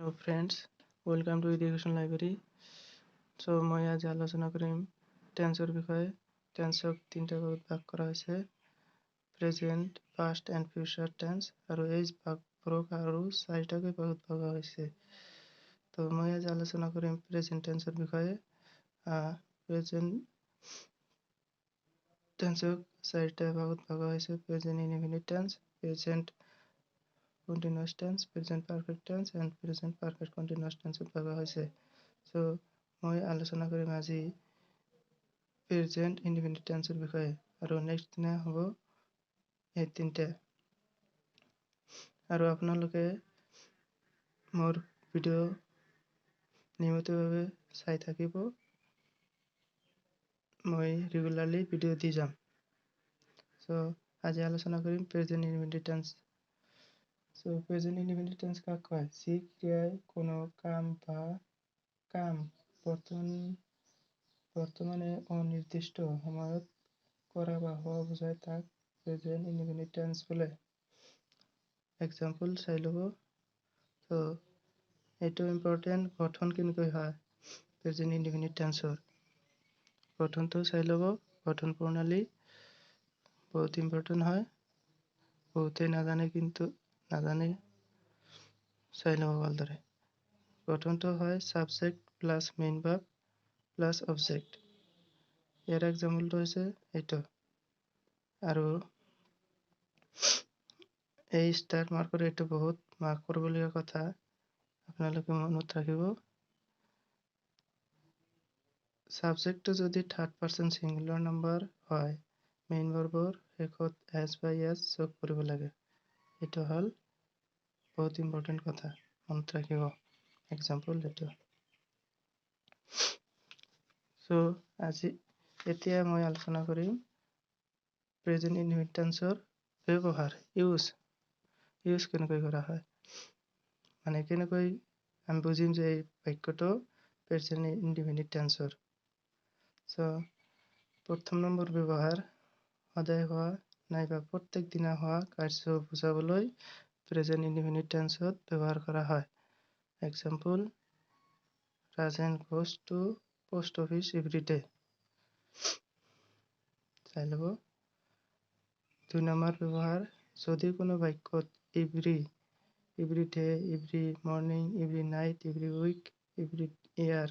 Hello friends, welcome to Education Library. So মই আজি আলোচনা কৰিম টেন্সৰ বিষয়ে। টেন্সক তিনিটা ভাগত ভাগ কৰা হৈছে, present, past and future tense, আৰু এই ভাগবোৰক আৰু চাৰিটাকৈ ভাগত ভগা হৈছে। তো মই আজি আলোচনা কৰিম প্ৰেজেন্ট টেন্সৰ বিষয়ে। প্ৰেজেন্ট টেন্সক চাৰিটা ভাগত ভগা হৈছে: present indefinite tense, present continuous tense, present perfect tense and present perfect continuous tense ভাগ হৈছে। সো মই আলোচনা কৰিম আজি present indefinite tense বিষয়ে, আৰু নেক্সট দিনা হ'ব এই তিনটা। আৰু আপোনালোকে মোৰ ভিডিঅ' নিয়মিতভাৱে চাই থাকিব, মই ৰেগুলাৰলি ভিডিঅ' দি যাম। সো আজি আলোচনা কৰিম present indefinite tense। So present indefinite tense কাক কয়? যি ক্ৰিয়াই কোনো কাম বা কাম বৰ্তমানে অনিৰ্দিষ্ট সময়ত কৰা বা হোৱা বুজায় তাক present indefinite tense বোলে। এক্সাম্পল চাই ল'ব। তো এইটো ইম্পৰ্টেণ্ট, গঠন কেনেকৈ হয় present indefinite tenseৰ গঠনটো চাই ল'ব। গঠন প্ৰণালী বহুত ইম্পৰ্টেণ্ট হয়, বহুতেই নাজানে, কিন্তু নাজানে, চাই ল'ব ভালদৰে। গঠনটো হয় subject plus main verb plus object. ইয়াৰ এক্সাম্পলটো হৈছে এইটো, আৰু এই ষ্টাৰ মাৰ্কৰ এইটো বহুত মাৰ্ক কৰিবলগীয়া কথা, আপোনালোকে মনত ৰাখিব। সাবজেক্টটো যদি থাৰ্ড পাৰ্চন ছিংগুলাৰ নাম্বাৰ হয়, মেইন ভাৰ্বৰ শেষত এছ বা এছ যোগ কৰিব লাগে। এইটো হ'ল বহুত ইম্পৰ্টেণ্ট কথা, মনত ৰাখিব। এক্সাম্পল এইটো। সো এতিয়া মই আলোচনা কৰিম প্ৰেজেন্ট ইনডিফিনিট টেন্সৰ ব্যৱহাৰ, ইউজ কেনেকৈ কৰা হয়, মানে কেনেকৈ আমি বুজিম যে এই বাক্যটো প্ৰেজেন্ট ইনডিফিনিট টেন্সৰ। সো প্ৰথম নম্বৰ ব্যৱহাৰ, সদায় হোৱা নাইবা প্ৰত্যেক দিনা হোৱা কাৰ্য বুজাবলৈ প্ৰেজেন্ট ইনডিফিনিট টেন্সত ব্যৱহাৰ কৰা হয়। Example, Rajen goes to post office every day। চাই ল'ব। 2 নম্বৰ ব্যৱহাৰ, যদি কোনো বাক্যত every day, every morning, every night, every week, every year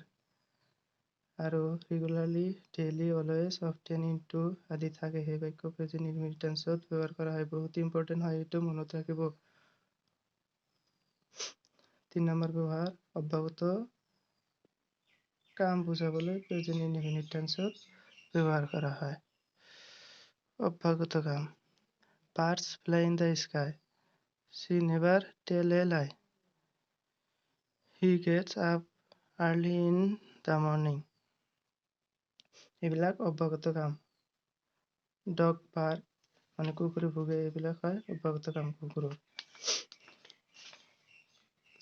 আৰু ৰেগুলাৰলি, ডেইলি, অলৱেজ, অফটেন, ইনটু আদি থাকে, সেই বাক্য প্ৰেজেন্ট ইনডিফিনিট টেন্সত ব্যৱহাৰ কৰা হয়। বহুত ইম্পৰ্টেণ্ট হয়, এইটো মনত ৰাখিব। 3 নম্বৰ ব্যৱহাৰ, অব্যাহত কাম বুজাবলৈ প্ৰেজেন্ট ইনডিফিনিট টেন্সত ব্যৱহাৰ কৰা হয়। অব্যাহত কাম, birds fly in the sky, she never tell a lie, he gets up early in the morning। এইবিলাক অব্যাহত কাম। ডগ বাৰ্ক, মানে কুকুৰে ভুকে, এইবিলাক হয় অব্যাহত কাম কুকুৰৰ।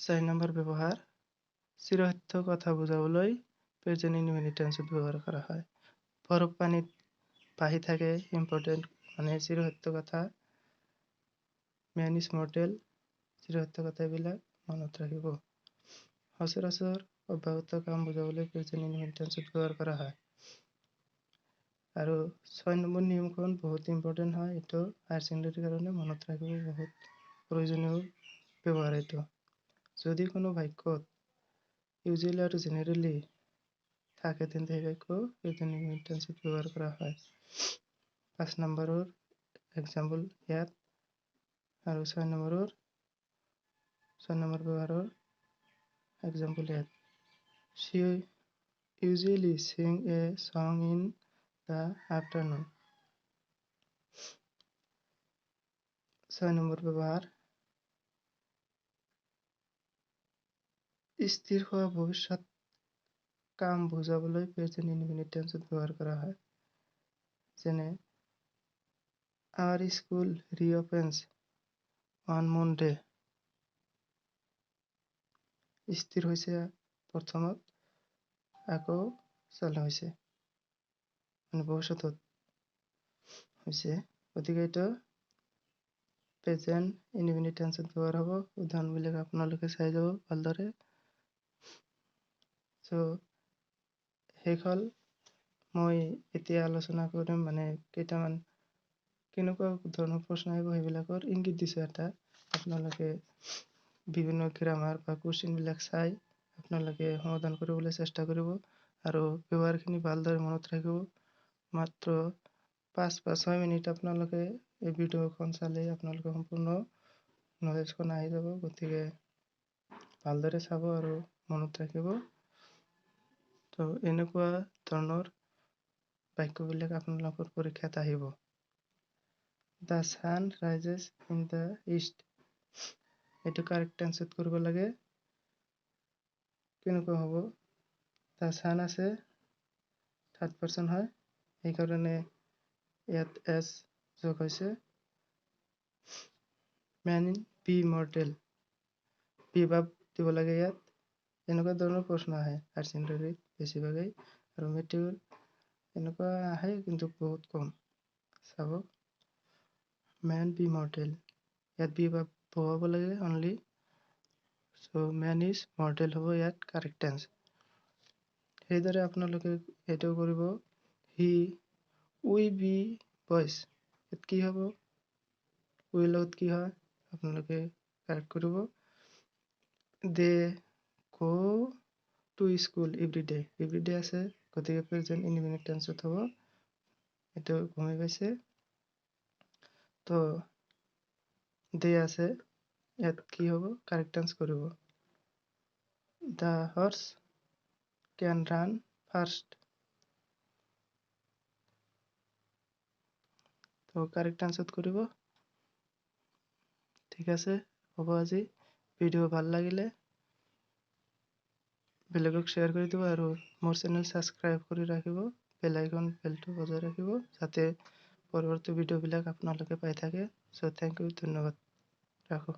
4 নম্বৰ ব্যৱহাৰ, চিৰসত্য কথা বুজাবলৈ প্ৰেজেন্ট ইনডিফিনিট টেন্সত ব্যৱহাৰ কৰা হয়। বৰফ পানীত ভাহি থাকে, ইম্পৰ্টেণ্ট, মানে চিৰসত্য কথা, মেন ইজ মৰ্টেল, চিৰসত্য কথাবিলাক মনত ৰাখিব। সচৰাচৰ অব্যাহত কাম বুজাবলৈ প্ৰেজেন্ট ইনডিফিনিট টেন্সত ব্যৱহাৰ কৰা হয়। আৰু 6 নম্বৰ নিয়মখন বহুত ইম্পৰ্টেণ্ট হয়, এইটো হায়াৰ ছেকেণ্ডেৰীৰ কাৰণে মনত ৰাখিব, বহুত প্ৰয়োজনীয় ব্যৱহাৰ এইটো। যদি কোনো বাক্যত ইউজুৱেলি আৰু জেনেৰেলি থাকে, তেন্তে সেই বাক্য প্ৰেজেন্ট ইনডিফিনিট টেন্সত ব্যৱহাৰ কৰা হয়। 5 নম্বৰৰ এক্সাম্পল ইয়াত, আৰু 6 নম্বৰ ব্যৱহাৰৰ এক্সাম্পল ইয়াত। She usually sing a song in the afternoon। 6 number ব্যৱহাৰ, স্থিৰ হোৱা ভৱিষ্যত কাম বুজাবলৈ প্ৰেজেন্ট ইনডিফিনিট টেন্সত ব্যৱহাৰ কৰা হয়। যেনে, our school reopens on Monday। স্থিৰ হৈছে প্ৰথমত, আকৌ চালু হৈছে, মানে ভৱিষ্যতত হৈছে, গতিকে এইটো প্ৰেজেণ্ট ইনডিফিনিট টেন্সত ব্যৱহাৰ হ'ব। উদাহৰণবিলাক আপোনালোকে চাই যাব ভালদৰে। চ' শেষ হ'ল। মই এতিয়া আলোচনা কৰিম কেইটামান কেনেকুৱা ধৰণৰ প্ৰশ্ন আহিব সেইবিলাকৰ ইংগিত দিছোঁ এটা। আপোনালোকে বিভিন্ন গ্ৰামাৰ বা কুৱেশ্যনবিলাক চাই আপোনালোকে সমাধান কৰিবলৈ চেষ্টা কৰিব আৰু ব্যৱহাৰখিনি ভালদৰে মনত ৰাখিব। মাত্ৰ 5 বা 6 মিনিট আপোনালোকে এই ভিডিঅ'খন চালে আপোনালোকে সম্পূৰ্ণ নলেজখন আহি যাব। গতিকে ভালদৰে চাব আৰু মনত ৰাখিব। তো এনেকুৱা ধৰণৰ বাক্যবিলাক আপোনালোকৰ পৰীক্ষাত আহিব। The sun rises in the east, এইটো কাৰেক্ট টেন্সত কৰিব লাগে। কেনেকুৱা হ'ব? দ্য ছান আছে, থাৰ্ড পাৰ্চন হয়, সেইকাৰণে ইয়াত এছ যোগ হৈছে। মেন বি মৰ্টেল, বি ভাব দিব লাগে ইয়াত। এনেকুৱা ধৰণৰ প্ৰশ্ন আহে হায়াৰ ছেকেণ্ডেৰীত বেছিভাগেই, আৰু মেট্ৰিকত এনেকুৱা আহে কিন্তু বহুত কম। চাব, মেন বি মৰ্টেল, ইয়াত বি ভাব বহাব লাগে only. So' man is mortal হ'ব ইয়াত কাৰেক্ট টেন্স। সেইদৰে আপোনালোকে এইটো কৰিব। হি উই বি বইজ, ইয়াত কি হ'ব? উইৰ লগত কি হয় আপোনালোকে কাৰেক্ট কৰিব। They go to school every day, every day আছে গতিকে প্ৰেজেণ্ট ইনডিফিনিট টেন্সত হ'ব। এইটো গমেই পাইছে। তো দে আছে, ইয়াত কি হ'ব? কাৰেক্ট টেন্স কৰিব। The horse can run fast, তো কাৰেক্ট টেন্সত কৰিব। ঠিক আছে, হ'ব আজি। ভিডিঅ' ভাল লাগিলে বেলেগক শ্বেয়াৰ কৰি দিব আৰু মোৰ চেনেল ছাবস্ক্ৰাইব কৰি ৰাখিব। বেল আইকন বেলটো বজাই ৰাখিব যাতে পৰৱৰ্তী ভিডিঅ'বিলাক আপোনালোকে পাই থাকে। চ' থেংক ইউ, ধন্যবাদ, ৰাখোঁ।